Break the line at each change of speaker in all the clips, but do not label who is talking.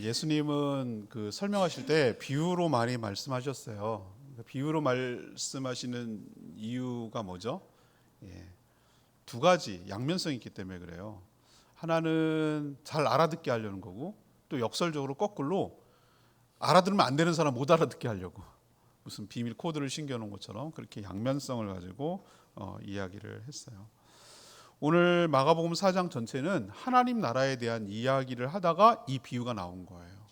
예수님은 그 설명하실 때 비유로 많이 말씀하셨어요. 비유로 말씀하시는 이유가 뭐죠? 예, 두 가지 양면성이 있기 때문에 그래요. 하나는 잘 알아듣게 하려는 거고, 또 역설적으로 거꾸로 알아들으면 안 되는 사람 못 알아듣게 하려고 무슨 비밀 코드를 신겨놓은 것처럼 그렇게 양면성을 가지고 이야기를 했어요. 오늘 마가복음 4장 전체는 하나님 나라에 대한 이야기를 하다가 이 비유가 나온 거예요.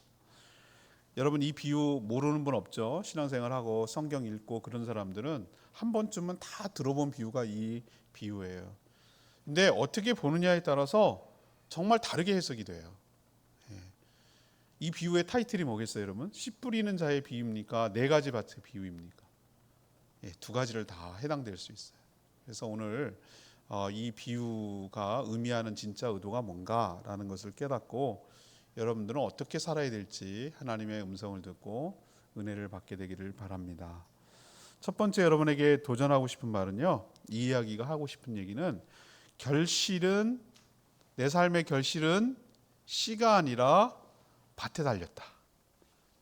여러분 이 비유 모르는 분 없죠? 신앙생활하고 성경 읽고 그런 사람들은 한 번쯤은 다 들어본 비유가 이 비유예요. 근데 어떻게 보느냐에 따라서 정말 다르게 해석이 돼요. 이 비유의 타이틀이 뭐겠어요, 여러분? 씨 뿌리는 자의 비유입니까? 네 가지 밭의 비유입니까? 두 가지를 다 해당될 수 있어요. 그래서 오늘 이 비유가 의미하는 진짜 의도가 뭔가라는 것을 깨닫고 여러분들은 어떻게 살아야 될지 하나님의 음성을 듣고 은혜를 받게 되기를 바랍니다. 첫 번째 여러분에게 도전하고 싶은 말은요. 이 이야기가 하고 싶은 얘기는 결실은 내 삶의 결실은 씨가 아니라 밭에 달렸다.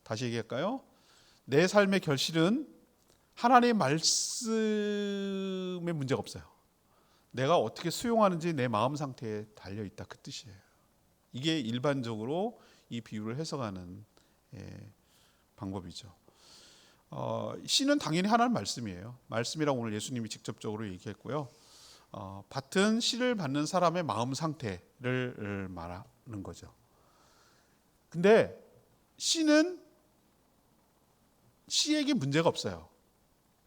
다시 얘기할까요? 내 삶의 결실은 하나님의 말씀에 문제가 없어요. 내가 어떻게 수용하는지 내 마음 상태에 달려있다 그 뜻이에요. 이게 일반적으로 이 비유를 해석하는 방법이죠. 씨는 당연히 하나님 말씀이에요. 말씀이라고 오늘 예수님이 직접적으로 얘기했고요. 밭은 씨를 받는 사람의 마음 상태를 말하는 거죠. 근데 씨에게 문제가 없어요.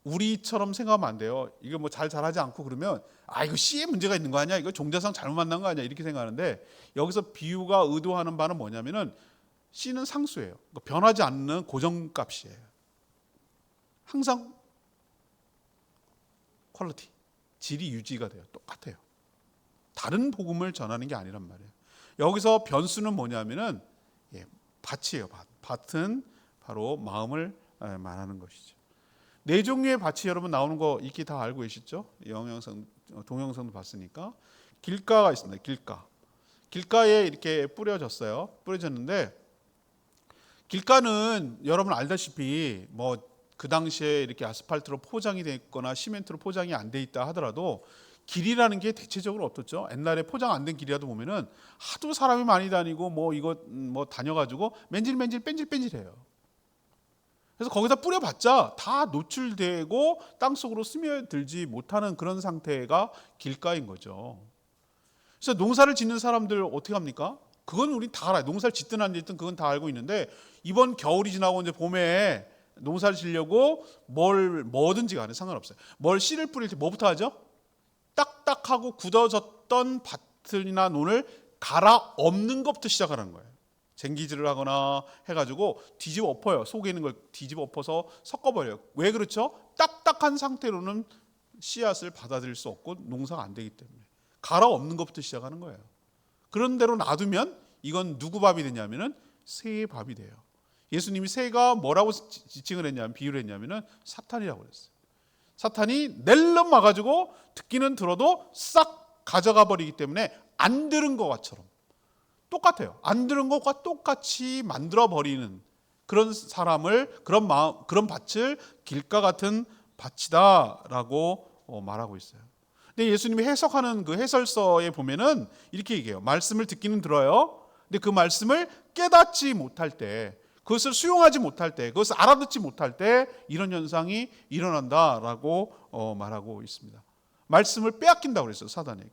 우리처럼 생각하면 안 돼요. 이거 뭐 잘 자라지 않고 그러면 이거 씨에 문제가 있는 거 아니야? 이거 종자상 잘못 만난 거 아니야? 이렇게 생각하는데 여기서 비유가 의도하는 바는 뭐냐면은 씨는 상수예요. 변하지 않는 고정값이에요. 항상 퀄리티, 질이 유지가 돼요. 똑같아요. 다른 복음을 전하는 게 아니란 말이에요. 여기서 변수는 뭐냐면은 밭이에요. 밭은 바로 마음을 말하는 것이죠. 네 종류의 밭이 여러분 나오는 거 익히 다 알고 계시죠? 동영상도 봤으니까. 길가가 있습니다. 길가에 이렇게 뿌려졌는데 길가는 여러분 알다시피 뭐 그 당시에 이렇게 아스팔트로 포장이 돼 있거나 시멘트로 포장이 안 돼 있다 하더라도 길이라는 게 대체적으로 어떻죠? 옛날에 포장 안 된 길이라도 보면은 하도 사람이 많이 다니고 뭐 다녀가지고 뺀질뺀질해요. 그래서 거기다 뿌려봤자 다 노출되고 땅속으로 스며들지 못하는 그런 상태가 길가인 거죠. 그래서 농사를 짓는 사람들 어떻게 합니까? 그건 우리 다 알아요. 농사를 짓든 안 짓든 그건 다 알고 있는데 이번 겨울이 지나고 이제 봄에 농사를 지려고 뭐든지 간에 상관없어요. 씨를 뿌릴 때 뭐부터 하죠? 딱딱하고 굳어졌던 밭이나 논을 갈아 엎는 것부터 시작하는 거예요. 쟁기질을 하거나 해가지고 뒤집어 엎어요. 속에 있는 걸 뒤집어 엎어서 섞어버려요. 왜 그렇죠? 딱딱한 상태로는 씨앗을 받아들일 수 없고 농사가 안 되기 때문에 갈아 엎는 것부터 시작하는 거예요. 그런 대로 놔두면 이건 누구 밥이 되냐면은 새의 밥이 돼요. 예수님이 새가 뭐라고 지칭을 했냐면 비유를 했냐면은 사탄이라고 그랬어요. 사탄이 낼름 와가지고 듣기는 들어도 싹 가져가 버리기 때문에 안 들은 것처럼 똑같아요. 안 들은 것과 똑같이 만들어 버리는 그런 사람을 그런 밭을 길가 같은 밭이다라고 말하고 있어요. 근데 예수님이 해석하는 그 해설서에 보면은 이렇게 얘기해요. 말씀을 듣기는 들어요. 근데 그 말씀을 깨닫지 못할 때, 그것을 수용하지 못할 때, 그것을 알아듣지 못할 때 이런 현상이 일어난다라고 말하고 있습니다. 말씀을 빼앗긴다고 그랬어요, 사단에게.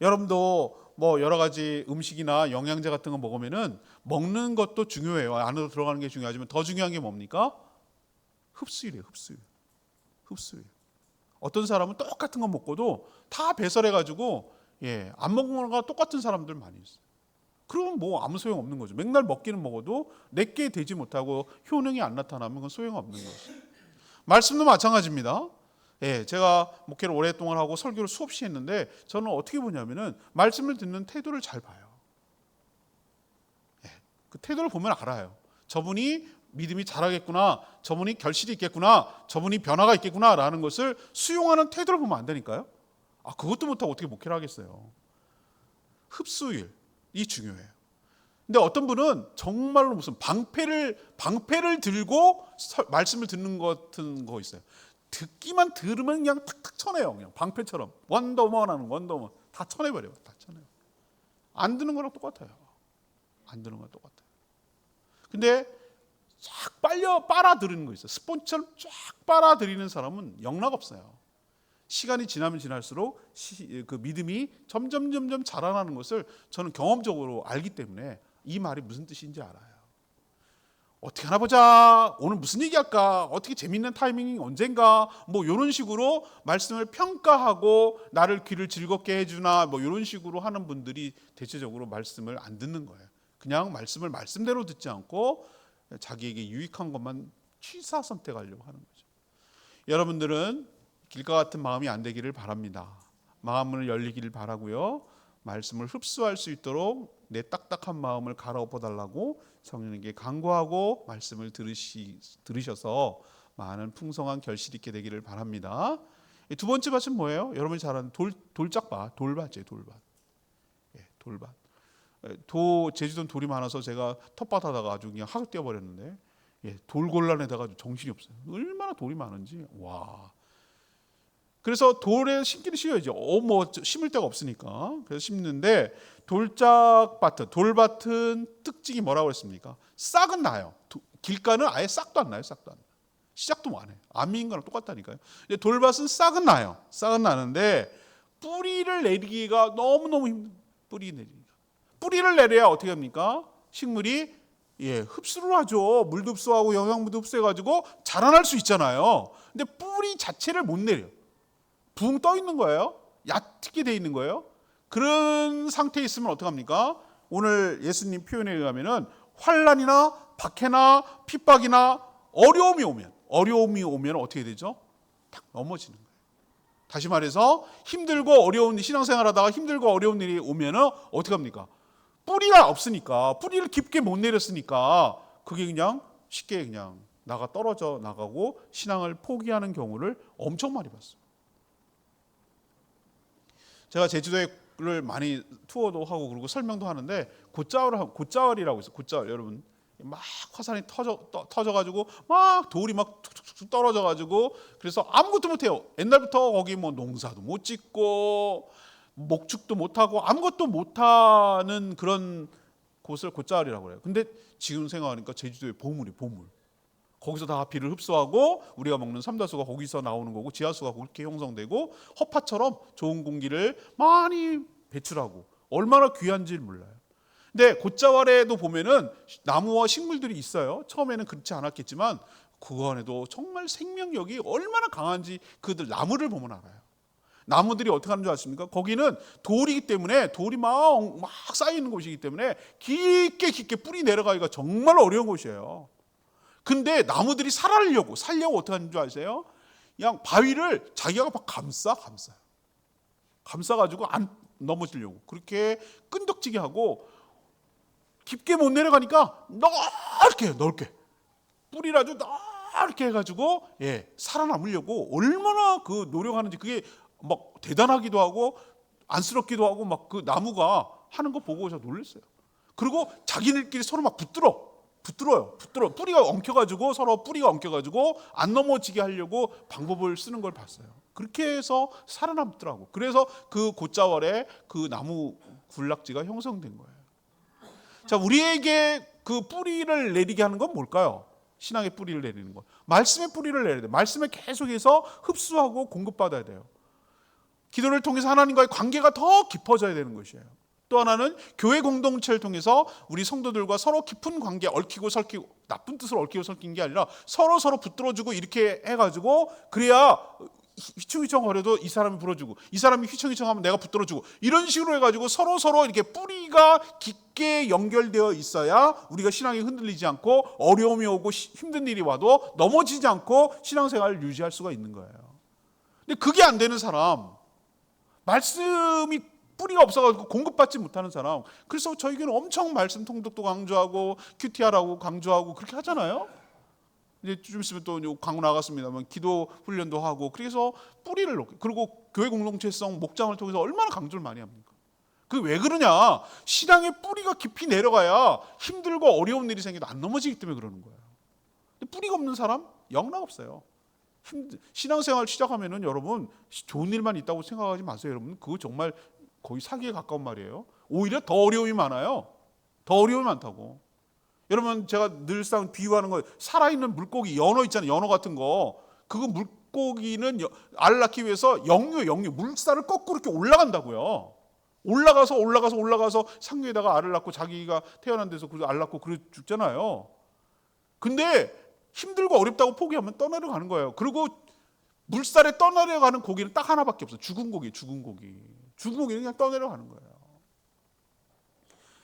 여러분도 뭐 여러 가지 음식이나 영양제 같은 거 먹으면은 먹는 것도 중요해요. 안으로 들어가는 게 중요하지만 더 중요한 게 뭡니까? 흡수율이에요. 흡수율. 어떤 사람은 똑같은 거 먹고도 다 배설해가지고 안 먹는 거랑 똑같은 사람들 많이 있어요. 그러면 뭐 아무 소용 없는 거죠. 맨날 먹기는 먹어도 내게 되지 못하고 효능이 안 나타나면 그건 소용 없는 거죠. 말씀도 마찬가지입니다. 제가 목회를 오랫동안 하고 설교를 수없이 했는데 저는 어떻게 보냐면은 말씀을 듣는 태도를 잘 봐요. 그 태도를 보면 알아요. 저분이 믿음이 자라겠구나, 저분이 결실이 있겠구나, 저분이 변화가 있겠구나라는 것을 수용하는 태도를 보면 안 되니까요. 그것도 못하고 어떻게 목회를 하겠어요. 흡수율이 중요해요. 근데 어떤 분은 정말로 무슨 방패를 들고 말씀을 듣는 것 같은 거 있어요. 듣기만 들으면 그냥 탁탁 쳐내요. 그냥 방패처럼 원더우먼 하는 원더우먼 다 쳐내버려요. 다 쳐내요. 안 듣는 거랑 똑같아요. 안 듣는 거랑 똑같아요. 근데 쫙 빨아들이는 거 있어요. 스폰지처럼 쫙 빨아들이는 사람은 영락 없어요. 시간이 지나면 지날수록 그 믿음이 점점 자라나는 것을 저는 경험적으로 알기 때문에 이 말이 무슨 뜻인지 알아요. 어떻게 하나 보자. 오늘 무슨 얘기할까? 어떻게 재밌는 타이밍이 언젠가? 뭐 이런 식으로 말씀을 평가하고 나를 귀를 즐겁게 해주나 뭐 이런 식으로 하는 분들이 대체적으로 말씀을 안 듣는 거예요. 그냥 말씀을 말씀대로 듣지 않고 자기에게 유익한 것만 취사 선택하려고 하는 거죠. 여러분들은 길과 같은 마음이 안 되기를 바랍니다. 마음을 열리기를 바라고요. 말씀을 흡수할 수 있도록 내 딱딱한 마음을 갈아엎어달라고 성령님께 간구하고 말씀을 들으셔서 많은 풍성한 결실이 있게 되기를 바랍니다. 두 번째 밭은 뭐예요? 여러분이 잘 아는 돌짝밭, 돌밭이에요. 돌밭. 예, 돌밭. 제주도는 돌이 많아서 제가 텃밭 하다가 아주 그냥 학을 떼어버렸는데 돌곤란에다가 정신이 없어요. 얼마나 돌이 많은지. 와. 그래서 돌에 심기를 씌워야죠. 뭐 심을 데가 없으니까. 그래서 심는데 돌밭은 특징이 뭐라고 그랬습니까? 싹은 나요. 길가는 아예 싹도 안 나요. 싹도 안 나요. 시작도 안 해요. 안미인 거랑 똑같다니까요. 돌밭은 싹은 나요. 싹은 나는데 뿌리를 내리기가 너무너무 힘든 거예요. 뿌리를 내려야 어떻게 합니까? 식물이 흡수를 하죠. 물도 흡수하고 영양분도 흡수해가지고 자라날 수 있잖아요. 근데 뿌리 자체를 못 내려. 붕 떠 있는 거예요. 얕게 돼 있는 거예요. 그런 상태에 있으면 어떡합니까? 오늘 예수님 표현에 의하면은 환난이나 박해나 핍박이나 어려움이 오면 어떻게 되죠? 딱 넘어지는 거예요. 다시 말해서 힘들고 어려운 신앙생활하다가 힘들고 어려운 일이 오면은 어떻게 합니까? 뿌리가 없으니까, 뿌리를 깊게 못 내렸으니까 그게 그냥 쉽게 그냥 떨어져 나가고 신앙을 포기하는 경우를 엄청 많이 봤어요. 제가 제주도를 많이 투어도 하고 그리고 설명도 하는데 곶자월이라고 있어요. 곶자월. 여러분 막 화산이 터져가지고 막 돌이 막 툭툭툭 떨어져가지고 그래서 아무것도 못해요. 옛날부터 거기 뭐 농사도 못 짓고 목축도 못하고 아무것도 못하는 그런 곳을 곶자월이라고 해요. 근데 지금 생각하니까 제주도의 보물. 거기서 다 비를 흡수하고 우리가 먹는 삼다수가 거기서 나오는 거고 지하수가 그렇게 형성되고 허파처럼 좋은 공기를 많이 배출하고 얼마나 귀한지 몰라요. 근데 곶자월에도 보면은 나무와 식물들이 있어요. 처음에는 그렇지 않았겠지만 그 안에도 정말 생명력이 얼마나 강한지 그들 나무를 보면 알아요. 나무들이 어떻게 하는 줄 아십니까? 거기는 돌이기 때문에 돌이 막 쌓이는 곳이기 때문에 깊게 뿌리 내려가기가 정말 어려운 곳이에요. 근데 나무들이 살려고 어떻게 하는 줄 아세요? 그냥 바위를 자기가 막 감싸요. 감싸가지고 안 넘어지려고 그렇게 끈덕지게 하고 깊게 못 내려가니까 넓게 뿌리라도 넓게 해가지고 살아남으려고 얼마나 그 노력하는지 그게 막 대단하기도 하고 안쓰럽기도 하고 막 그 나무가 하는 거 보고 저 놀랐어요. 그리고 자기들끼리 서로 막 붙들어요. 뿌리가 엉켜가지고 서로 뿌리가 엉켜가지고 안 넘어지게 하려고 방법을 쓰는 걸 봤어요. 그렇게 해서 살아남더라고. 그래서 그 곶자월에 그 나무 군락지가 형성된 거예요. 자, 우리에게 그 뿌리를 내리게 하는 건 뭘까요? 신앙의 뿌리를 내리는 거. 말씀의 뿌리를 내려야 돼요. 말씀에 계속해서 흡수하고 공급받아야 돼요. 기도를 통해서 하나님과의 관계가 더 깊어져야 되는 것이에요. 또 하나는 교회 공동체를 통해서 우리 성도들과 서로 깊은 관계 얽히고 설키고 나쁜 뜻으로 얽히고 설킨 게 아니라 서로 붙들어주고 이렇게 해가지고 그래야 휘청휘청거려도 이 사람이 불어주고 이 사람이 휘청휘청하면 내가 붙들어주고 이런 식으로 해가지고 서로 이렇게 뿌리가 깊게 연결되어 있어야 우리가 신앙이 흔들리지 않고 어려움이 오고 힘든 일이 와도 넘어지지 않고 신앙생활을 유지할 수가 있는 거예요. 근데 그게 안 되는 사람, 말씀이 뿌리가 없어가지고 공급받지 못하는 사람. 그래서 저희 교회는 엄청 말씀 통독도 강조하고 QTR하고 강조하고 그렇게 하잖아요. 이제 좀 있으면 또 광고 나갔습니다만 기도 훈련도 하고 그래서 뿌리를 놓고 그리고 교회 공동체성 목장을 통해서 얼마나 강조를 많이 합니까? 그 왜 그러냐? 신앙의 뿌리가 깊이 내려가야 힘들고 어려운 일이 생겨도 안 넘어지기 때문에 그러는 거예요. 근데 뿌리가 없는 사람 영락 없어요. 신앙생활 시작하면은 여러분 좋은 일만 있다고 생각하지 마세요. 여러분 그거 정말 거의 사기에 가까운 말이에요. 오히려 더 어려움이 많아요. 더 어려움이 많다고. 여러분 제가 늘상 비유하는 거 살아있는 물고기 연어 있잖아요. 연어 같은 거 그거 물고기는 알을 낳기 위해서 역류 물살을 거꾸로 이렇게 올라간다고요. 올라가서 상류에다가 알을 낳고 자기가 태어난 데서 그 알 낳고 그래 죽잖아요. 근데 힘들고 어렵다고 포기하면 떠내려가는 거예요. 그리고 물살에 떠내려가는 고기는 딱 하나밖에 없어요. 죽은 고기는 그냥 떠내려가는 거예요.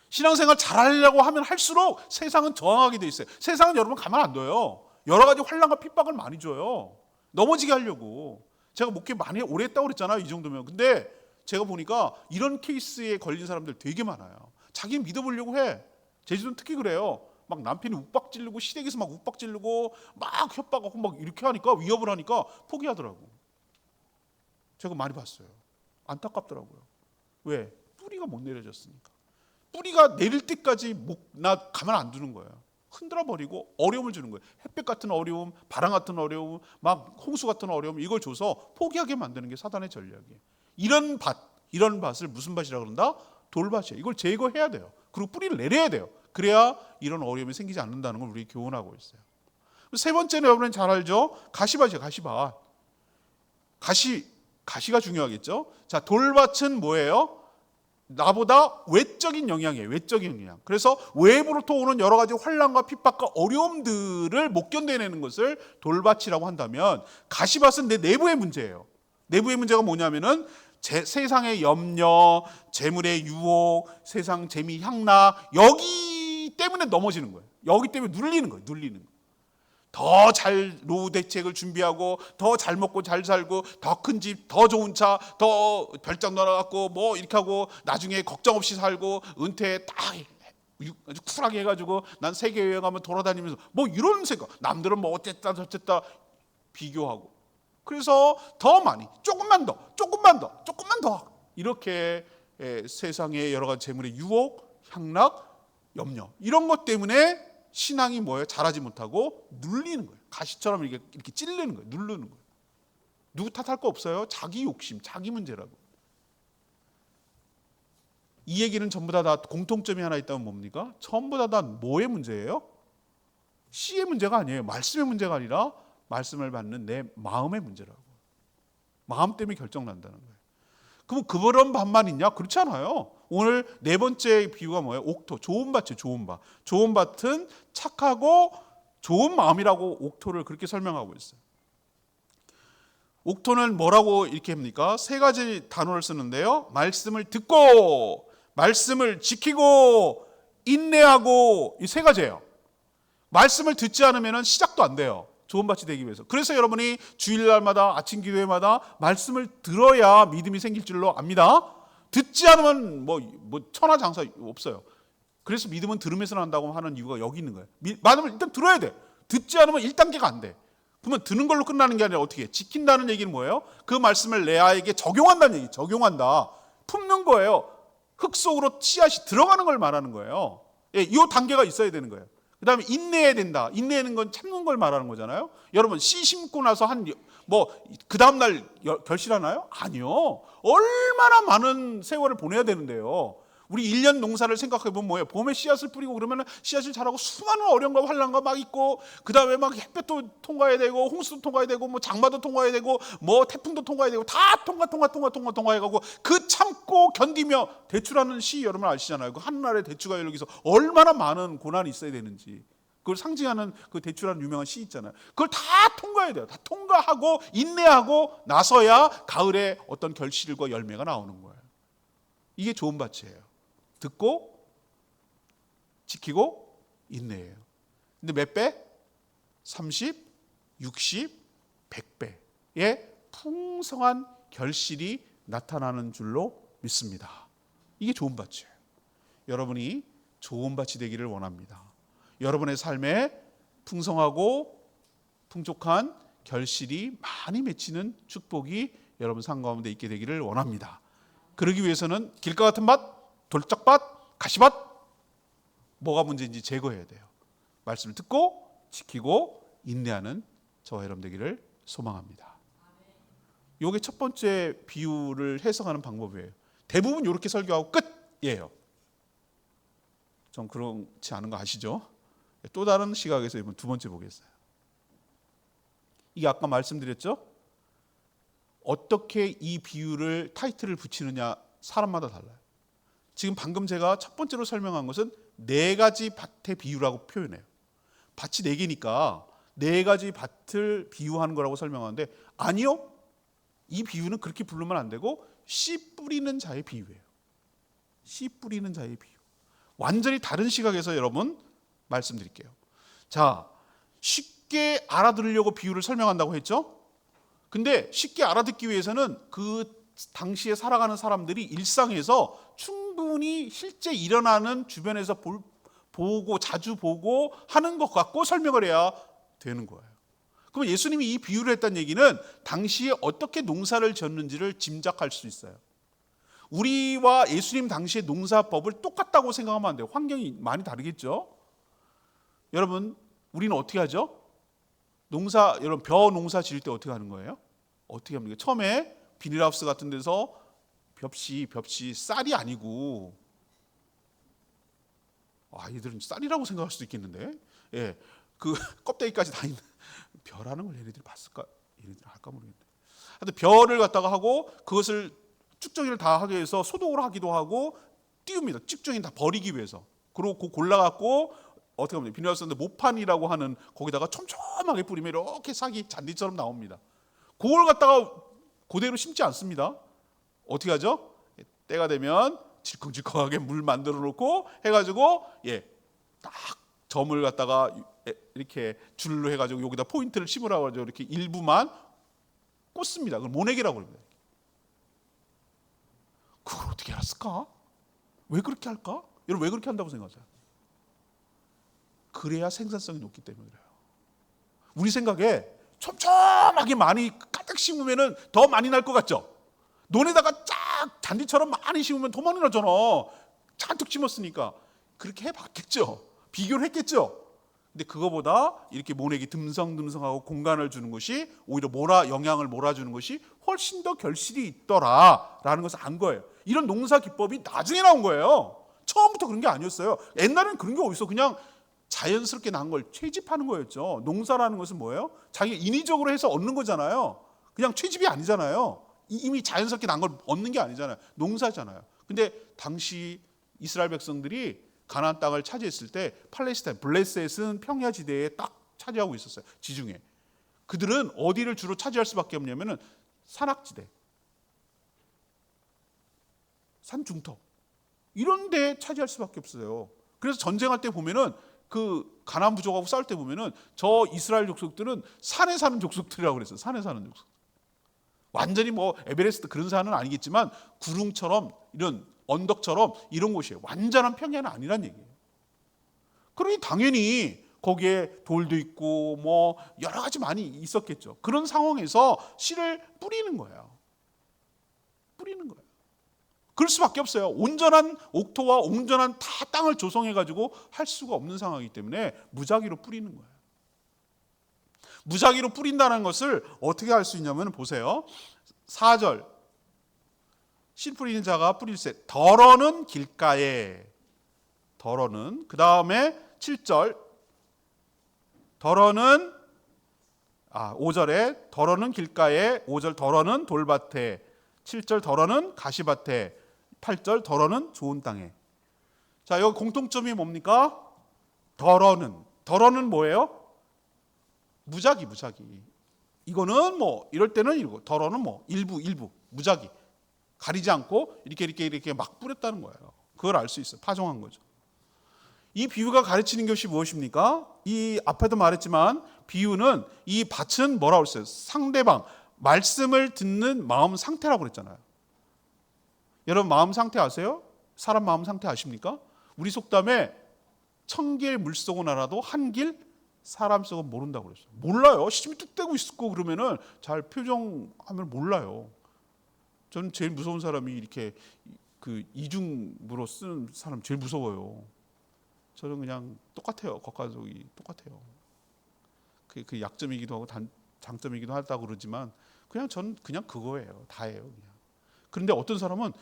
신앙생활 잘하려고 하면 할수록 세상은 저항하게 돼 있어요. 세상은 여러분 가만 안 둬요. 여러 가지 환난과 핍박을 많이 줘요. 넘어지게 하려고. 제가 목회 많이 오래 했다고 그랬잖아요. 이 정도면. 근데 제가 보니까 이런 케이스에 걸린 사람들 되게 많아요. 자기 믿어보려고 해. 제주도는 특히 그래요. 막 남편이 욱박지르고 시댁에서 막 욱박지르고 막 협박하고 막 이렇게 하니까 위협을 하니까 포기하더라고. 제가 많이 봤어요. 안타깝더라고요. 왜? 뿌리가 못 내려졌으니까. 뿌리가 내릴 때까지 나 가만 안 두는 거예요. 흔들어 버리고 어려움을 주는 거예요. 햇볕 같은 어려움, 바람 같은 어려움, 막 홍수 같은 어려움 이걸 줘서 포기하게 만드는 게 사단의 전략이에요. 이런 밭을 무슨 밭이라고 그런다? 돌밭이에요. 이걸 제거해야 돼요. 그리고 뿌리를 내려야 돼요. 그래야 이런 어려움이 생기지 않는다는 걸 우리 교훈하고 있어요. 세 번째는 여러분 잘 알죠? 가시밭이에요. 가시밭. 가시가 중요하겠죠? 자, 돌밭은 뭐예요? 나보다 외적인 영향이에요. 외적인 영향. 그래서 외부로부터 오는 여러 가지 환난과 핍박과 어려움들을 못 견뎌내는 것을 돌밭이라고 한다면 가시밭은 내 내부의 문제예요. 내부의 문제가 뭐냐면은 세상의 염려, 재물의 유혹, 세상 재미 향락 여기 때문에 넘어지는 거예요. 여기 때문에 눌리는 거예요. 더 잘 노후 대책을 준비하고 더 잘 먹고 잘 살고 더 큰 집, 더 좋은 차, 더 별장 놀아갖고 뭐 이렇게 하고 나중에 걱정 없이 살고 은퇴 딱 아주 쿨하게 해가지고 난 세계 여행하면 돌아다니면서 뭐 이런 생각. 남들은 뭐 어쨌다 저쨌다 비교하고. 그래서 더 많이 조금만 더 이렇게 세상의 여러 가지 재물의 유혹, 향락, 염려 이런 것 때문에 신앙이 뭐예요? 자라지 못하고 눌리는 거예요. 가시처럼 이렇게 찔리는 거예요. 누르는 거예요. 누구 탓할 거 없어요. 자기 욕심, 자기 문제라고. 이 얘기는 전부 다 공통점이 하나 있다면 뭡니까? 전부 다 뭐의 문제예요? 씨의 문제가 아니에요. 말씀의 문제가 아니라 말씀을 받는 내 마음의 문제라고. 마음 때문에 결정난다는 거예요. 그럼 그런 밭만 있냐? 그렇지 않아요. 오늘 네 번째 비유가 뭐예요? 옥토, 좋은 밭이에요. 좋은 밭. 좋은 밭은 착하고 좋은 마음이라고 옥토를 그렇게 설명하고 있어요. 옥토는 뭐라고 이렇게 합니까? 세 가지 단어를 쓰는데요. 말씀을 듣고, 말씀을 지키고, 인내하고 이 세 가지예요. 말씀을 듣지 않으면 시작도 안 돼요. 좋은 밭이 되기 위해서. 그래서 여러분이 주일날마다 아침 기도회마다 말씀을 들어야 믿음이 생길 줄로 압니다. 듣지 않으면 뭐 천하장사 없어요. 그래서 믿음은 들으면서 난다고 하는 이유가 여기 있는 거예요. 말씀을 일단 들어야 돼. 듣지 않으면 1단계가 안 돼. 그러면 듣는 걸로 끝나는 게 아니라 어떻게 해? 지킨다는 얘기는 뭐예요? 그 말씀을 내 아이에게 적용한다는 얘기. 적용한다. 품는 거예요. 흙 속으로 씨앗이 들어가는 걸 말하는 거예요. 이 단계가 있어야 되는 거예요. 그 다음에 인내해야 된다. 인내하는 건 참는 걸 말하는 거잖아요. 여러분 씨 심고 나서 그 다음날 결실하나요? 아니요. 얼마나 많은 세월을 보내야 되는데요. 우리 1년 농사를 생각해보면 뭐예요? 봄에 씨앗을 뿌리고 그러면 씨앗을 자라고 수많은 어려움과 환난과 막 있고 그 다음에 막 햇볕도 통과해야 되고 홍수도 통과해야 되고 뭐 장마도 통과해야 되고 뭐 태풍도 통과해야 되고 다 통과해가고 그 참고 견디며 대추라는 시 여러분 아시잖아요. 그 한나라의 대추가 열리기서 얼마나 많은 고난이 있어야 되는지 그걸 상징하는 그 대추라는 유명한 시 있잖아요. 그걸 다 통과해야 돼요. 다 통과하고 인내하고 나서야 가을에 어떤 결실과 열매가 나오는 거예요. 이게 좋은 밭이에요. 듣고 지키고 인내해요. 근데 몇 배? 30, 60, 100배의 풍성한 결실이 나타나는 줄로 믿습니다. 이게 좋은 밭이에요. 여러분이 좋은 밭이 되기를 원합니다. 여러분의 삶에 풍성하고 풍족한 결실이 많이 맺히는 축복이 여러분 삶 가운데 있게 되기를 원합니다. 그러기 위해서는 길가 같은 밭, 돌짝밭, 가시밭 뭐가 문제인지 제거해야 돼요. 말씀을 듣고 지키고 인내하는 저와 여러분 되기를 소망합니다. 이게 첫 번째 비유를 해석하는 방법이에요. 대부분 이렇게 설교하고 끝이에요. 전 그렇지 않은 거 아시죠? 또 다른 시각에서 이번 두 번째 보겠어요. 이게 아까 말씀드렸죠? 어떻게 이 비유를 타이틀을 붙이느냐 사람마다 달라요. 지금 방금 제가 첫 번째로 설명한 것은 4가지 밭의 비유라고 표현해요. 밭이 4개니까 4가지 밭을 비유하는 거라고 설명하는데 아니요. 이 비유는 그렇게 부르면 안 되고 씨 뿌리는 자의 비유예요. 씨 뿌리는 자의 비유. 완전히 다른 시각에서 여러분 말씀드릴게요. 자, 쉽게 알아들으려고 비유를 설명한다고 했죠? 근데 쉽게 알아듣기 위해서는 그 당시에 살아가는 사람들이 일상에서 충분히 실제 일어나는 주변에서 보고 자주 보고 하는 것 같고 설명을 해야 되는 거예요. 그럼 예수님이 이 비유를 했다는 얘기는 당시에 어떻게 농사를 지었는지를 짐작할 수 있어요. 우리와 예수님 당시의 농사법을 똑같다고 생각하면 안 돼요. 환경이 많이 다르겠죠. 여러분 우리는 어떻게 하죠? 여러분 벼 농사 지을 때 어떻게 하는 거예요? 어떻게 합니까? 처음에 비닐하우스 같은 데서 벽시 쌀이 아니고 얘들은 쌀이라고 생각할 수도 있겠는데 예, 그 껍데기까지 다 있는 벼라는 걸 얘네들이 봤을까? 얘네들이 할까 모르겠는데 하여튼 벼를 갖다가 하고 그것을 쭉정이를 다 하기 위해서 소독을 하기도 하고 띄웁니다. 쭉정이 다 버리기 위해서. 그리고 그 골라갖고 어떻게 하면 비닐하우스인데 모판이라고 하는 거기다가 촘촘하게 뿌리면 이렇게 싹이 잔디처럼 나옵니다. 그걸 갖다가 그대로 심지 않습니다. 어떻게 하죠? 때가 되면 질컹질컹하게 물 만들어 놓고 해가지고 딱 점을 갖다가 이렇게 줄로 해가지고 여기다 포인트를 심으라고 하죠. 이렇게 일부만 꽂습니다. 그걸 모내기라고 합니다. 그걸 어떻게 알았을까? 왜 그렇게 할까? 여러분 왜 그렇게 한다고 생각하세요? 그래야 생산성이 높기 때문에 그래요. 우리 생각에 촘촘하게 많이 가득 심으면 더 많이 날 것 같죠? 논에다가 쫙 잔디처럼 많이 심으면 더 많이 나잖아. 잔뜩 심었으니까. 그렇게 해봤겠죠. 비교를 했겠죠. 근데 그거보다 이렇게 모내기 듬성듬성하고 공간을 주는 것이 오히려 영양을 몰아주는 것이 훨씬 더 결실이 있더라라는 것을 안 거예요. 이런 농사 기법이 나중에 나온 거예요. 처음부터 그런 게 아니었어요. 옛날에는 그런 게 어딨어. 그냥 자연스럽게 난 걸 채집하는 거였죠. 농사라는 것은 뭐예요? 자기가 인위적으로 해서 얻는 거잖아요. 그냥 채집이 아니잖아요. 이미 자연스럽게 난 걸 얻는 게 아니잖아요. 농사잖아요. 근데 당시 이스라엘 백성들이 가나안 땅을 차지했을 때 팔레스타인, 블레셋은 평야지대에 딱 차지하고 있었어요. 지중해. 그들은 어디를 주로 차지할 수밖에 없냐면은 산악지대, 산중턱 이런 데 차지할 수밖에 없어요. 그래서 전쟁할 때 보면은 그 가나안 부족하고 싸울 때 보면은 저 이스라엘 족속들은 산에 사는 족속들이라고 그랬어요. 산에 사는 족속. 완전히 뭐 에베레스트 그런 산은 아니겠지만 구릉처럼 이런 언덕처럼 이런 곳이에요. 완전한 평야는 아니란 얘기예요. 그러니 당연히 거기에 돌도 있고 뭐 여러 가지 많이 있었겠죠. 그런 상황에서 씨를 뿌리는 거예요. 뿌리는 거예요. 그럴 수밖에 없어요. 온전한 옥토와 온전한 다 땅을 조성해가지고 할 수가 없는 상황이기 때문에 무작위로 뿌리는 거예요. 무작위로 뿌린다는 것을 어떻게 할 수 있냐면 보세요. 4절 씨 뿌리는 자가 뿌릴새 더러는 길가에 더러는 그 다음에 7절 더러는 5절에 더러는 길가에 5절 더러는 돌밭에 7절 더러는 가시밭에 8절 더러는 좋은 땅에. 자, 여기 공통점이 뭡니까? 더러는 뭐예요? 무작위. 이거는 뭐 이럴 때는 이러고 더러는 뭐 일부 무작위 가리지 않고 이렇게 막 뿌렸다는 거예요. 그걸 알 수 있어요. 파종한 거죠. 이 비유가 가르치는 것이 무엇입니까? 이 앞에도 말했지만 비유는 이 밭은 뭐라고 했어요? 상대방 말씀을 듣는 마음 상태라고 그랬잖아요. 여러분 마음 상태 아세요? 사람 마음 상태 아십니까? 우리 속담에 1000길 물속은 알아도 한 길 사람 속은 모른다고 그랬어요. 몰라요. 시침이 뚝 떼고 있고 그러면은 잘 표정하면 몰라요. 저는 제일 무서운 사람이 이렇게 그 이중으로 쓰는 사람 제일 무서워요. 저는 그냥 똑같아요. 겉가속이 똑같아요. 그 약점이기도 하고 장점이기도 하다고 그러지만 전 그냥 그거예요. 다예요. 그냥. 그런데 어떤 사람은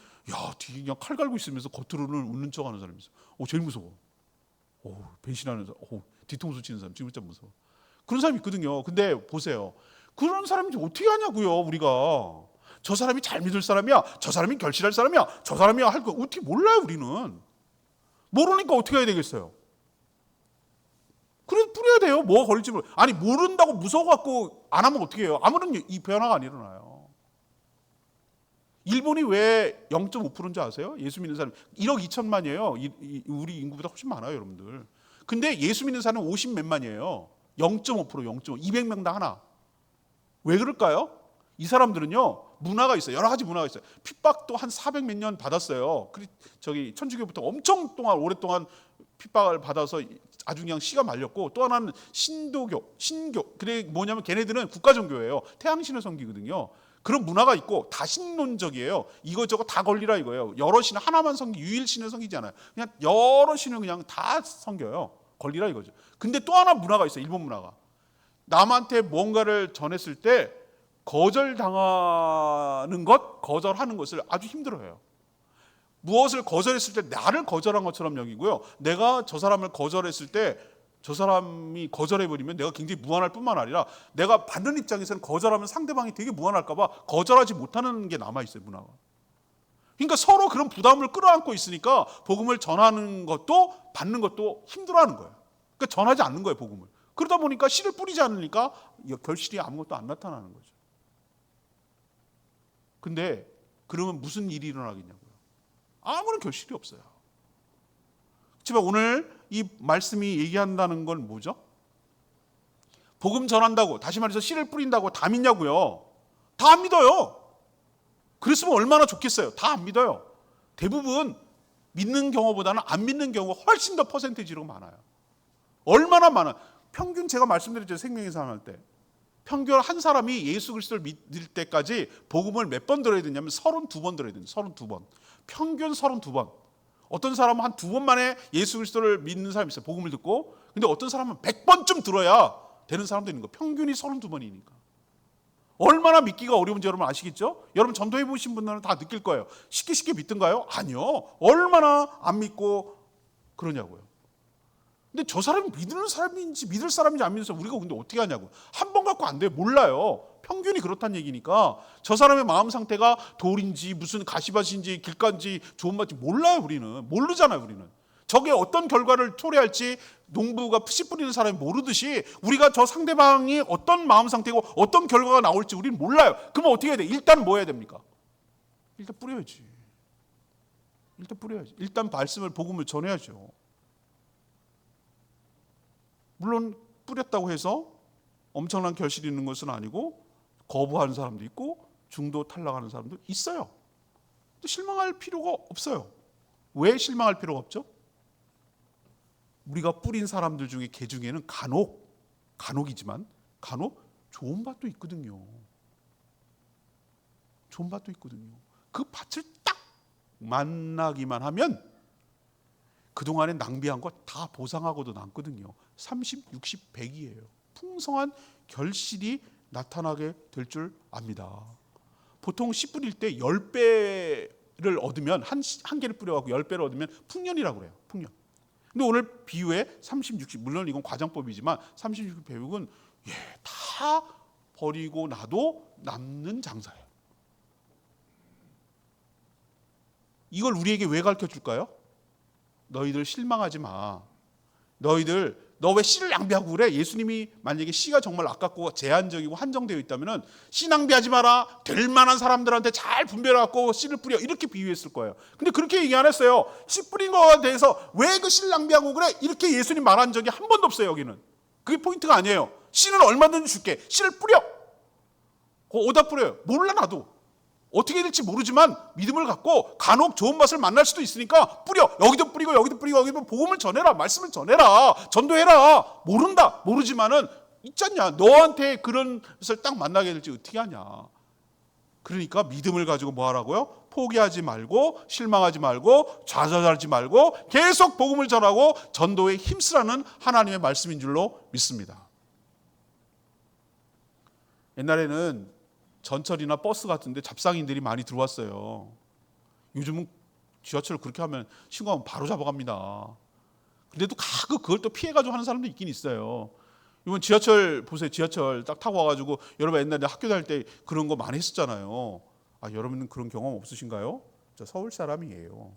뒤에 그냥 칼 갈고 있으면서 겉으로는 웃는 척하는 사람이 있어. 제일 무서워. 배신하는 사람, 뒤통수 치는 사람 진짜 무서워. 그런 사람이 있거든요. 근데 보세요. 그런 사람이 어떻게 하냐고요, 우리가. 저 사람이 잘 믿을 사람이야. 저 사람이 결실할 사람이야. 저 사람이야 할 거 어떻게 몰라요, 우리는. 모르니까 어떻게 해야 되겠어요? 그래도 뿌려야 돼요. 뭐가 걸릴지 모르. 아니 모른다고 무서워갖고 안 하면 어떻게 해요? 아무런 이 변화가 안 일어나요. 일본이 왜 0.5%인 줄 아세요? 예수 믿는 사람 1억 2천만이에요. 우리 인구보다 훨씬 많아요, 여러분들. 근데 예수 믿는 사람은 50 몇만이에요. 0.5%, 0.5, 200명당 하나. 왜 그럴까요? 이 사람들은요 문화가 있어요. 여러 가지 문화가 있어요. 핍박도 한 400 몇 년 받았어요. 천주교부터 엄청 오랫동안 핍박을 받아서 아주 그냥 씨가 말렸고, 또 하나는 신도교, 신교. 그래 뭐냐면 걔네들은 국가 종교예요. 태양신을 섬기거든요. 그런 문화가 있고 다 신론적이에요. 이것저것 다 걸리라 이거예요. 여러 신을 하나만 유일신을 섬기지 않아요. 그냥 여러 신을 그냥 다 섬겨요. 걸리라 이거죠. 근데 또 하나 문화가 있어요. 일본 문화가. 남한테 뭔가를 전했을 때 거절당하는 거절하는 것을 아주 힘들어해요. 무엇을 거절했을 때 나를 거절한 것처럼 여기고요. 내가 저 사람을 거절했을 때 저 사람이 거절해버리면 내가 굉장히 무안할 뿐만 아니라 내가 받는 입장에서는 거절하면 상대방이 되게 무안할까 봐 거절하지 못하는 게 남아있어요, 문화가. 그러니까 서로 그런 부담을 끌어안고 있으니까 복음을 전하는 것도 받는 것도 힘들어하는 거예요. 그러니까 전하지 않는 거예요, 복음을. 그러다 보니까 씨를 뿌리지 않으니까 결실이 아무것도 안 나타나는 거죠. 근데 그러면 무슨 일이 일어나겠냐고요. 아무런 결실이 없어요. 그렇지만 오늘 이 말씀이 얘기한다는 건 뭐죠? 복음 전한다고, 다시 말해서 씨를 뿌린다고 다 믿냐고요? 다 안 믿어요. 그랬으면 얼마나 좋겠어요. 다 안 믿어요. 대부분 믿는 경우보다는 안 믿는 경우가 훨씬 더 퍼센테이지로 많아요. 얼마나 많아요. 평균 제가 말씀드렸죠. 생명의 상할 때. 평균 한 사람이 예수 그리스도를 믿을 때까지 복음을 몇 번 들어야 되냐면 32번 들어야 돼요. 32번. 평균 32번. 어떤 사람은 한 2번 만에 예수 그리스도를 믿는 사람이 있어요. 복음을 듣고. 근데 어떤 사람은 100번쯤 들어야 되는 사람도 있는 거예요. 평균이 32번이니까. 얼마나 믿기가 어려운지 여러분 아시겠죠? 여러분 전도해 보신 분들은 다 느낄 거예요. 쉽게 믿든가요? 아니요. 얼마나 안 믿고 그러냐고요. 근데 저 사람이 믿을 사람인지 안 믿는 사람 우리가 근데 어떻게 하냐고. 한 번 갖고 안 돼요. 몰라요. 평균이 그렇다는 얘기니까 저 사람의 마음 상태가 돌인지 무슨 가시밭인지 길가인지 좋은 맛인지 몰라요. 우리는. 모르잖아요. 우리는. 저게 어떤 결과를 초래할지 농부가 씨 뿌리는 사람이 모르듯이 우리가 저 상대방이 어떤 마음 상태고 어떤 결과가 나올지 우리는 몰라요. 그러면 어떻게 해야 돼? 일단 뭐 해야 됩니까? 일단 뿌려야지. 일단 말씀을 복음을 전해야죠. 물론 뿌렸다고 해서 엄청난 결실이 있는 것은 아니고 거부하는 사람도 있고 중도 탈락하는 사람도 있어요. 근데 실망할 필요가 없어요. 왜 실망할 필요가 없죠? 우리가 뿌린 사람들 중에 개 중에는 간혹이지만 간혹 좋은 밭도 있거든요. 그 밭을 딱 만나기만 하면 그동안에 낭비한 거 다 보상하고도 남거든요. 30, 60, 100이에요. 풍성한 결실이 나타나게 될 줄 압니다. 보통 씨 뿌릴 때 10배를 얻으면 한 개를 뿌려갖고 10배를 얻으면 풍년이라고 그래요. 풍년. 근데 오늘 비유에 30, 60 물론 이건 과장법이지만 30, 60 배육은 다 버리고 나도 남는 장사예요. 이걸 우리에게 왜 가르쳐 줄까요? 너희들 실망하지 마. 너 왜 씨를 낭비하고 그래? 예수님이 만약에 씨가 정말 아깝고 제한적이고 한정되어 있다면 씨 낭비하지 마라. 될 만한 사람들한테 잘 분별해갖고 씨를 뿌려. 이렇게 비유했을 거예요. 근데 그렇게 얘기 안 했어요. 씨 뿌린 거에 대해서 왜 그 씨를 낭비하고 그래? 이렇게 예수님 말한 적이 한 번도 없어요. 여기는. 그게 포인트가 아니에요. 씨는 얼마든지 줄게. 씨를 뿌려. 어디다 뿌려요? 몰라 나도. 어떻게 될지 모르지만 믿음을 갖고 간혹 좋은 맛을 만날 수도 있으니까 뿌려. 여기도 뿌리고 여기도 복음을 전해라. 말씀을 전해라. 전도해라. 모르지만은 있잖냐. 너한테 그런 것을 딱 만나게 될지 어떻게 하냐. 그러니까 믿음을 가지고 뭐 하라고요? 포기하지 말고 실망하지 말고 좌절하지 말고 계속 복음을 전하고 전도에 힘쓰라는 하나님의 말씀인 줄로 믿습니다. 옛날에는 전철이나 버스 같은데 잡상인들이 많이 들어왔어요. 요즘은 지하철을 그렇게 하면 신고하면 바로 잡아갑니다. 근데도 가끔 그걸 또 피해가지고 하는 사람도 있긴 있어요. 이번 지하철 보세요. 지하철 딱 타고 와가지고 여러분 옛날에 학교 다닐 때 그런 거 많이 했었잖아요. 여러분은 그런 경험 없으신가요? 저 서울 사람이에요.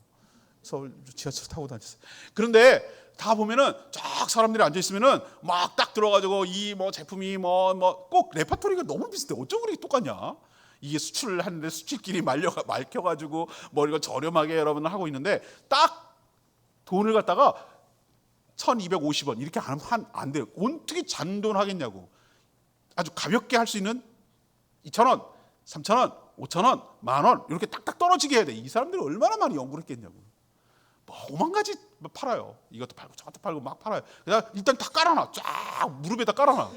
서울 지하철 타고 다녔어요. 그런데 다 보면은 쫙 사람들이 앉아 있으면은 막 딱 들어가지고 이 뭐 제품이 뭐 꼭 레파토리가 너무 비슷해. 어쩜 그렇게 똑같냐? 이게 수출을 하는데 수출끼리 말켜가지고 머리가 저렴하게 여러분을 하고 있는데 딱 돈을 갖다가 1,250원 이렇게 안 돼요. 어떻게 잔돈 하겠냐고. 아주 가볍게 할 수 있는 2,000원, 3,000원, 5,000원, 10,000원 이렇게 딱딱 떨어지게 해야 돼. 이 사람들이 얼마나 많이 연구를 했겠냐고. 뭐 5만 가지 팔아요. 이것도 팔고 저것도 팔고 막 팔아요. 그냥 일단 다 깔아놔. 쫙 무릎에다 깔아놔.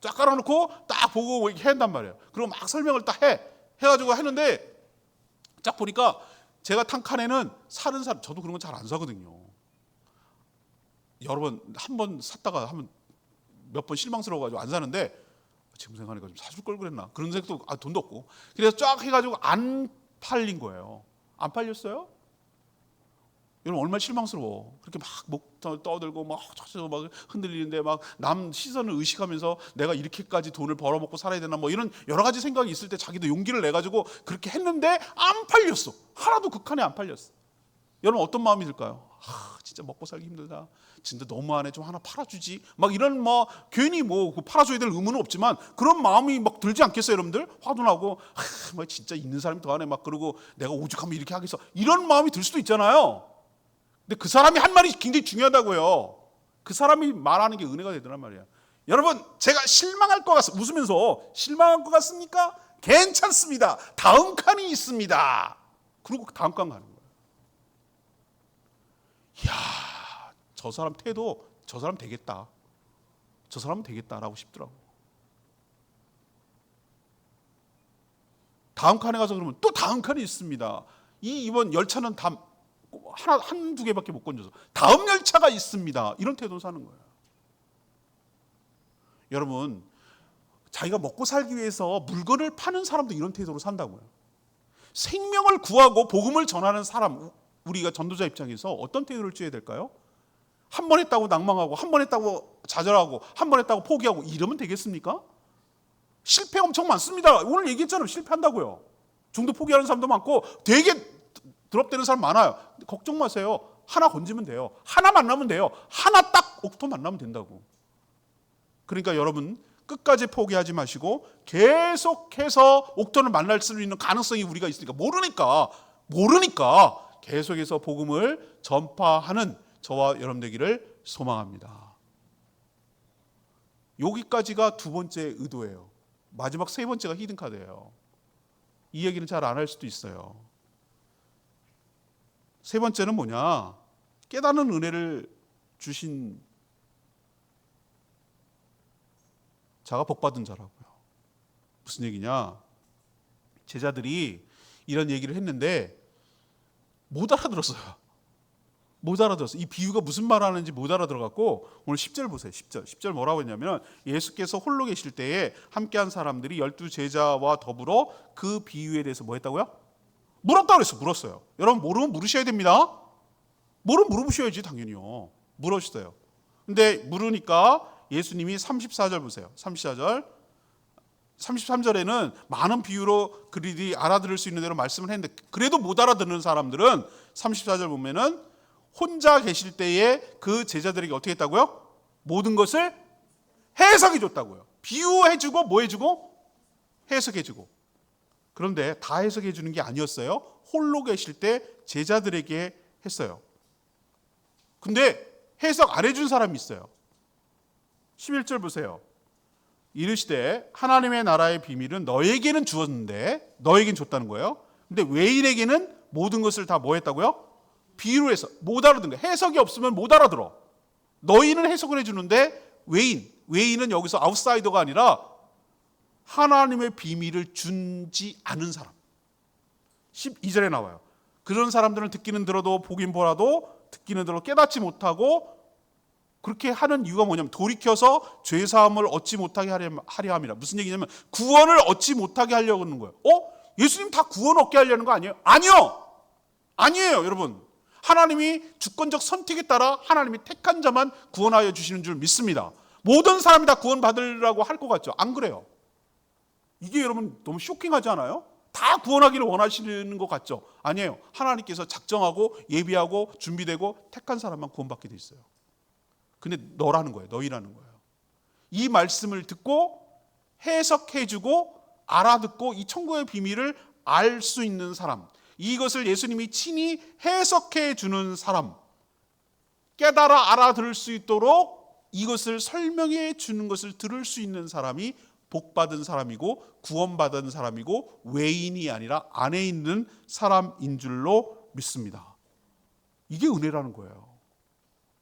쫙 깔아놓고 딱 보고 해야 한단 말이에요. 그리고 막 설명을 딱 해가지고 했는데 쫙 보니까 제가 탄 칸에는 사는 사람, 저도 그런 건 잘 안 사거든요. 여러 번 한 번 샀다가 하면 몇 번 실망스러워가지고 안 사는데 지금 생각하니까 좀 사줄 걸 그랬나 그런 생각도 돈도 없고 그래서 쫙 해가지고 안 팔린 거예요. 안 팔렸어요? 여러분 얼마나 실망스러워. 그렇게 막 목 떠들고 막 흔들리는데 막 남 시선을 의식하면서 내가 이렇게까지 돈을 벌어먹고 살아야 되나 뭐 이런 여러 가지 생각이 있을 때 자기도 용기를 내가지고 그렇게 했는데 안 팔렸어. 하나도 그 칸에 안 팔렸어. 여러분 어떤 마음이 들까요? 진짜 먹고 살기 힘들다. 진짜 너무하네. 좀 하나 팔아주지. 막 이런 괜히 팔아줘야 될 의무는 없지만 그런 마음이 막 들지 않겠어요, 여러분들? 화도 나고 뭐 진짜 있는 사람이 더하네. 막 그러고 내가 오죽하면 이렇게 하겠어. 이런 마음이 들 수도 있잖아요. 근데 그 사람이 한 말이 굉장히 중요하다고요. 그 사람이 말하는 게 은혜가 되더란 말이야. 여러분 제가 실망할 것 같습니다. 웃으면서 실망할 것 같습니까? 괜찮습니다. 다음 칸이 있습니다. 그리고 다음 칸 가는 거예요. 이야, 저 사람 태도, 저 사람 되겠다. 저 사람은 되겠다라고 싶더라고. 다음 칸에 가서 그러면 또 다음 칸이 있습니다. 이번 열차는 한두 개밖에 못 건져서 다음 열차가 있습니다. 이런 태도로 사는 거예요. 여러분, 자기가 먹고 살기 위해서 물건을 파는 사람도 이런 태도로 산다고요. 생명을 구하고 복음을 전하는 사람, 우리가 전도자 입장에서 어떤 태도를 취해야 될까요? 한 번 했다고 낭망하고 한 번 했다고 좌절하고 한 번 했다고 포기하고 이러면 되겠습니까? 실패 엄청 많습니다. 오늘 얘기했잖아요. 실패한다고요. 중도 포기하는 사람도 많고 되게 드롭되는 사람 많아요. 걱정 마세요. 하나 건지면 돼요. 하나 만나면 돼요. 하나 딱 옥토 만나면 된다고. 그러니까 여러분 끝까지 포기하지 마시고 계속해서 옥토를 만날 수 있는 가능성이 우리가 있으니까 모르니까 계속해서 복음을 전파하는 저와 여러분 되기를 소망합니다. 여기까지가 두 번째 의도예요. 마지막 세 번째가 히든카드예요. 이 얘기는 잘 안 할 수도 있어요. 세 번째는 뭐냐? 깨닫는 은혜를 주신 자가 복받은 자라고요. 무슨 얘기냐? 제자들이 이런 얘기를 했는데 못 알아들었어요. 못 알아들었어요. 이 비유가 무슨 말 하는지 못 알아들어갖고 오늘 10절 보세요. 10절 뭐라고 했냐면 예수께서 홀로 계실 때에 함께한 사람들이 12제자와 더불어 그 비유에 대해서 뭐 했다고요? 물었다고 그랬어요. 물었어요. 여러분 모르면 물으셔야 됩니다. 모르면 물어보셔야지 당연히요. 물었어요. 근데 물으니까 예수님이 34절 보세요. 34절 33절에는 많은 비유로 그들이 알아들을 수 있는 대로 말씀을 했는데 그래도 못 알아듣는 사람들은 34절 보면은 혼자 계실 때에 그 제자들에게 어떻게 했다고요? 모든 것을 해석해 줬다고요. 비유해 주고 뭐 해 주고 해석해 주고. 그런데 다 해석해 주는 게 아니었어요. 홀로 계실 때 제자들에게 했어요. 근데 해석 안 해준 사람이 있어요. 11절 보세요. 이르시되 하나님의 나라의 비밀은 너에게는 주었는데 너에게는 줬다는 거예요. 근데 외인에게는 모든 것을 다 뭐 했다고요? 비유로 해서 못 알아듣는 거예요. 해석이 없으면 못 알아들어. 너희는 해석을 해주는데 외인은 여기서 아웃사이더가 아니라 하나님의 비밀을 준지 않은 사람. 12절에 나와요. 그런 사람들은 듣기는 들어도 보긴 보라도 듣기는 들어도 깨닫지 못하고 그렇게 하는 이유가 뭐냐면 돌이켜서 죄사함을 얻지 못하게 하려 함이라. 무슨 얘기냐면 구원을 얻지 못하게 하려고 하는 거예요. 예수님 다 구원 얻게 하려는 거 아니에요? 아니에요 여러분. 하나님이 주권적 선택에 따라 하나님이 택한 자만 구원하여 주시는 줄 믿습니다. 모든 사람이 다 구원 받으려고 할 것 같죠? 안 그래요. 이게 여러분 너무 쇼킹하지 않아요? 다 구원하기를 원하시는 것 같죠? 아니에요. 하나님께서 작정하고 예비하고 준비되고 택한 사람만 구원받게 돼 있어요. 근데 너라는 거예요. 너희라는 거예요. 이 말씀을 듣고 해석해주고 알아듣고 이 천국의 비밀을 알 수 있는 사람, 이것을 예수님이 친히 해석해 주는 사람, 깨달아 알아들을 수 있도록 이것을 설명해 주는 것을 들을 수 있는 사람이 복받은 사람이고 구원받은 사람이고 외인이 아니라 안에 있는 사람인 줄로 믿습니다. 이게 은혜라는 거예요.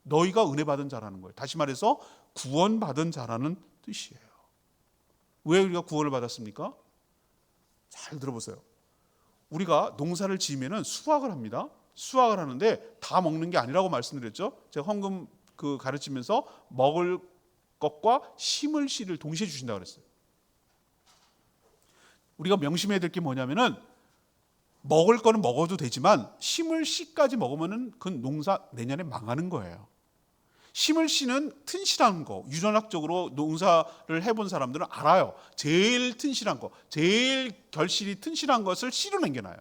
너희가 은혜 받은 자라는 거예요. 다시 말해서 구원받은 자라는 뜻이에요. 왜 우리가 구원을 받았습니까? 잘 들어보세요. 우리가 농사를 지으면 수확을 합니다. 수확을 하는데 다 먹는 게 아니라고 말씀드렸죠. 제가 헌금 가르치면서 먹을 것과 심을 씨를 동시에 주신다고 그랬어요. 우리가 명심해야 될 게 뭐냐면은 먹을 거는 먹어도 되지만 심을 씨까지 먹으면은 그 농사 내년에 망하는 거예요. 심을 씨는 튼실한 거, 유전학적으로 농사를 해본 사람들은 알아요. 제일 튼실한 거, 제일 결실이 튼실한 것을 씨로 남겨놔요.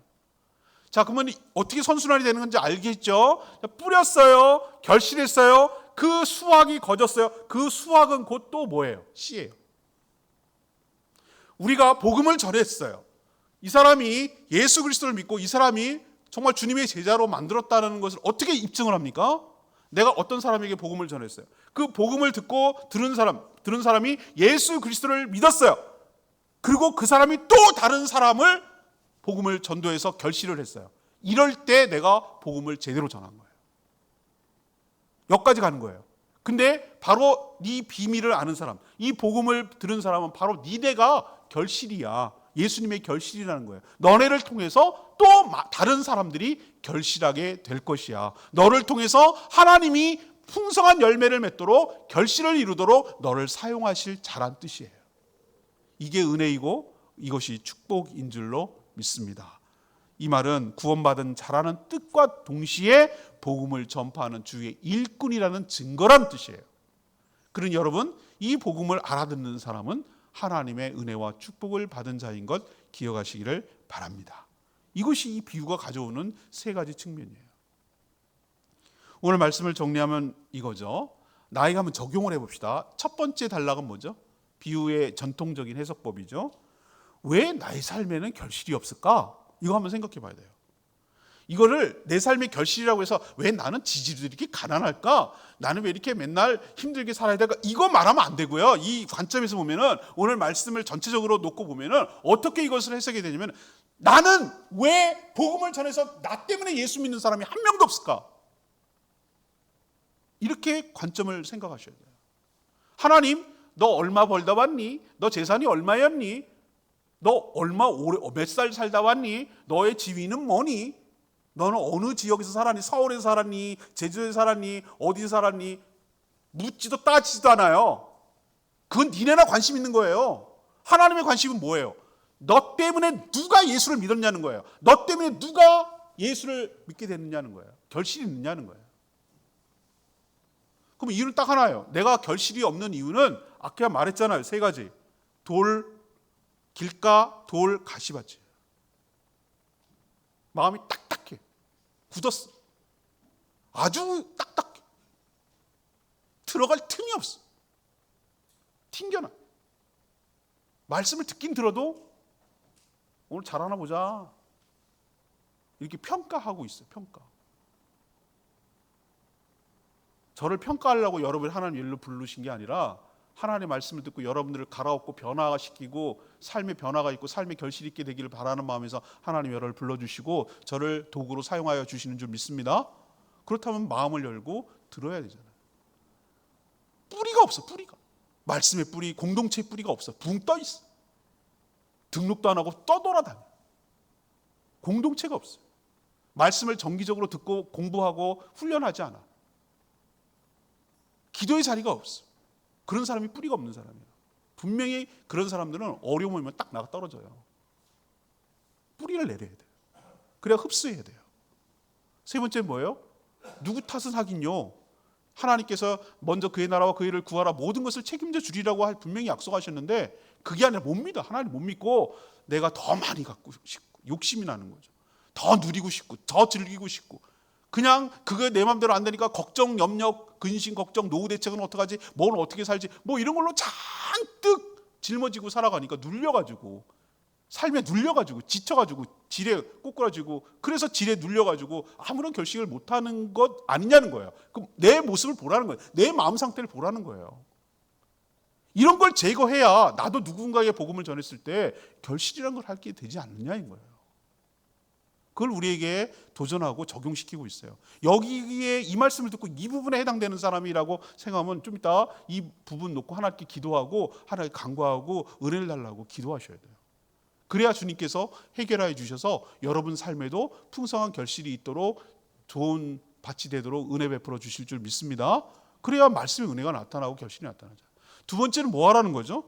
자, 그러면 어떻게 선순환이 되는 건지 알겠죠? 뿌렸어요, 결실했어요, 그 수확이 거졌어요. 그 수확은 곧 또 뭐예요? 씨예요. 우리가 복음을 전했어요. 이 사람이 예수 그리스도를 믿고 이 사람이 정말 주님의 제자로 만들었다는 것을 어떻게 입증을 합니까? 내가 어떤 사람에게 복음을 전했어요. 그 복음을 듣고 들은 사람이 예수 그리스도를 믿었어요. 그리고 그 사람이 또 다른 사람을 복음을 전도해서 결실을 했어요. 이럴 때 내가 복음을 제대로 전한 거예요. 여기까지 가는 거예요. 근데 바로 네 비밀을 아는 사람, 이 복음을 들은 사람은 바로 니네가 결실이야. 예수님의 결실이라는 거예요. 너네를 통해서 또 다른 사람들이 결실하게 될 것이야. 너를 통해서 하나님이 풍성한 열매를 맺도록 결실을 이루도록 너를 사용하실 자란 뜻이에요. 이게 은혜이고 이것이 축복인 줄로 믿습니다. 이 말은 구원받은 자라는 뜻과 동시에 복음을 전파하는 주의 일꾼이라는 증거란 뜻이에요. 그러니 여러분, 이 복음을 알아듣는 사람은 하나님의 은혜와 축복을 받은 자인 것 기억하시기를 바랍니다. 이것이 이 비유가 가져오는 세 가지 측면이에요. 오늘 말씀을 정리하면 이거죠. 나에게 한번 적용을 해봅시다. 첫 번째 단락은 뭐죠? 비유의 전통적인 해석법이죠. 왜 나의 삶에는 결실이 없을까? 이거 한번 생각해 봐야 돼요. 이거를 내 삶의 결실이라고 해서 왜 나는 지지로 이렇게 가난할까? 나는 왜 이렇게 맨날 힘들게 살아야 될까? 이거 말하면 안 되고요. 이 관점에서 보면은 오늘 말씀을 전체적으로 놓고 보면은 어떻게 이것을 해석이 되냐면 나는 왜 복음을 전해서 나 때문에 예수 믿는 사람이 한 명도 없을까? 이렇게 관점을 생각하셔야 돼요. 하나님, 너 얼마 벌다 왔니? 너 재산이 얼마였니? 너 몇 살 살다 왔니? 너의 지위는 뭐니? 너는 어느 지역에서 살았니? 서울에서 살았니? 제주에서 살았니? 어디서 살았니? 묻지도 따지지도 않아요. 그건 니네나 관심 있는 거예요. 하나님의 관심은 뭐예요? 너 때문에 누가 예수를 믿었냐는 거예요. 너 때문에 누가 예수를 믿게 됐느냐는 거예요. 결실이 있느냐는 거예요. 그럼 이유는 딱 하나예요. 내가 결실이 없는 이유는 아까 말했잖아요. 세 가지. 길가, 돌, 가시밭이에요. 마음이 딱딱해. 굳었어. 아주 딱딱해. 들어갈 틈이 없어. 튕겨나. 말씀을 듣긴 들어도 오늘 잘하나 보자. 이렇게 평가하고 있어요. 평가. 저를 평가하려고 여러분을 하나님 일로 부르신 게 아니라 하나님의 말씀을 듣고 여러분들을 갈아엎고 변화시키고 삶의 변화가 있고 삶의 결실이 있게 되기를 바라는 마음에서 하나님 여러분을 불러주시고 저를 도구로 사용하여 주시는 줄 믿습니다. 그렇다면 마음을 열고 들어야 되잖아요. 뿌리가 없어. 뿌리가. 말씀의 뿌리, 공동체의 뿌리가 없어. 붕 떠 있어. 등록도 안 하고 떠돌아다녀. 공동체가 없어요. 말씀을 정기적으로 듣고 공부하고 훈련하지 않아. 기도의 자리가 없어. 그런 사람이 뿌리가 없는 사람이에요. 분명히 그런 사람들은 어려움이 오면 딱 나가 떨어져요. 뿌리를 내려야 돼요. 그래야 흡수해야 돼요. 세 번째 뭐예요? 누구 탓은 하긴요. 하나님께서 먼저 그의 나라와 그의 일을 구하라, 모든 것을 책임져 주리라고 분명히 약속하셨는데 그게 아니라 못 믿어. 하나님 못 믿고 내가 더 많이 갖고 싶고 욕심이 나는 거죠. 더 누리고 싶고 더 즐기고 싶고, 그냥 그게 내 마음대로 안 되니까 걱정, 염려, 근심, 걱정, 노후 대책은 어떡하지, 뭘 어떻게 살지, 뭐 이런 걸로 잔뜩 짊어지고 살아가니까 눌려가지고, 삶에 눌려가지고 지쳐가지고 지레 꼬꾸라지고, 그래서 지레 눌려가지고 아무런 결식을 못하는 것 아니냐는 거예요. 그럼 내 모습을 보라는 거예요. 내 마음 상태를 보라는 거예요. 이런 걸 제거해야 나도 누군가에게 복음을 전했을 때 결실이라는 걸 할 게 되지 않느냐인 거예요. 그걸 우리에게 도전하고 적용시키고 있어요. 여기에 이 말씀을 듣고 이 부분에 해당되는 사람이라고 생각하면 좀 이따 이 부분 놓고 하나님께 기도하고 하나님께 간구하고 은혜를 달라고 기도하셔야 돼요. 그래야 주님께서 해결해 주셔서 여러분 삶에도 풍성한 결실이 있도록 좋은 밭이 되도록 은혜 베풀어 주실 줄 믿습니다. 그래야 말씀의 은혜가 나타나고 결실이 나타나죠. 두 번째는 뭐 하라는 거죠?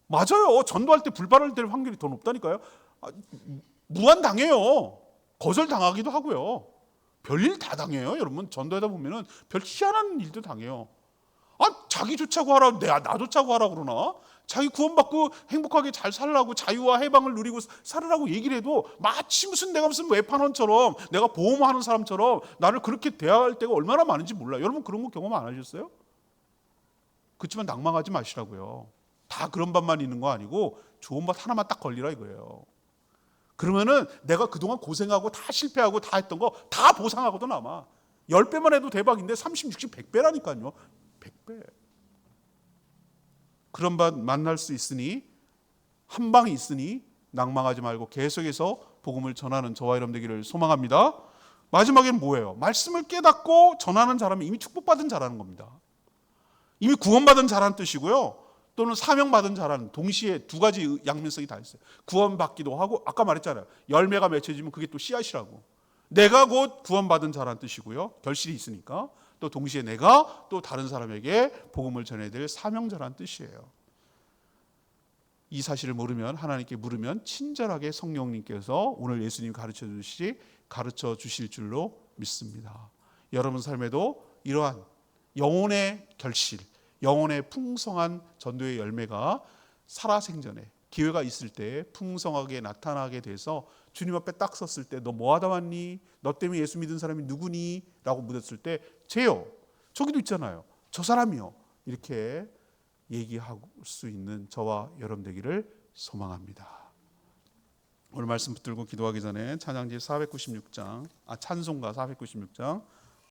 맞아요. 전도할 때 불발될 확률이 더 높다니까요. 무한당해요. 거절당하기도 하고요. 별일 다 당해요. 여러분 전도하다 보면은 별 희한한 일도 당해요. 자기 좋자고 하라, 나 좋자고 하라 그러나? 자기 구원받고 행복하게 잘 살라고, 자유와 해방을 누리고 살으라고 얘기를 해도 마치 내가 무슨 외판원처럼, 내가 보험하는 사람처럼 나를 그렇게 대할 때가 얼마나 많은지 몰라요. 여러분 그런 거 경험 안 하셨어요? 그렇지만 낭망하지 마시라고요. 다 그런 밭만 있는 거 아니고 좋은 밭 하나만 딱 걸리라 이거예요. 그러면은 내가 그동안 고생하고 다 실패하고 다 했던 거 다 보상하고도 남아. 10배만 해도 대박인데 30, 60, 100배라니까요. 100배. 그런 밭 만날 수 있으니, 한 방이 있으니 낭망하지 말고 계속해서 복음을 전하는 저와 여러분 되기를 소망합니다. 마지막에는 뭐예요? 말씀을 깨닫고 전하는 자라면 이미 축복받은 자라는 겁니다. 이미 구원받은 자라는 뜻이고요. 또는 사명받은 자라는, 동시에 두 가지 양면성이 다 있어요. 구원받기도 하고, 아까 말했잖아요. 열매가 맺혀지면 그게 또 씨앗이라고. 내가 곧 구원받은 자라는 뜻이고요. 결실이 있으니까. 또 동시에 내가 또 다른 사람에게 복음을 전해야 될 사명자라는 뜻이에요. 이 사실을 모르면, 하나님께 물으면 친절하게 성령님께서 오늘 예수님이 가르쳐 주실 줄로 믿습니다. 여러분 삶에도 이러한 영혼의 결실, 영혼의 풍성한 전도의 열매가 살아생전에 기회가 있을 때 풍성하게 나타나게 돼서 주님 앞에 딱 섰을 때 너 뭐 하다 왔니? 너 때문에 예수 믿은 사람이 누구니? 라고 묻었을 때 쟤요. 저기도 있잖아요. 저 사람이요. 이렇게 얘기할 수 있는 저와 여러분 되기를 소망합니다. 오늘 말씀 붙들고 기도하기 전에 찬송가 496장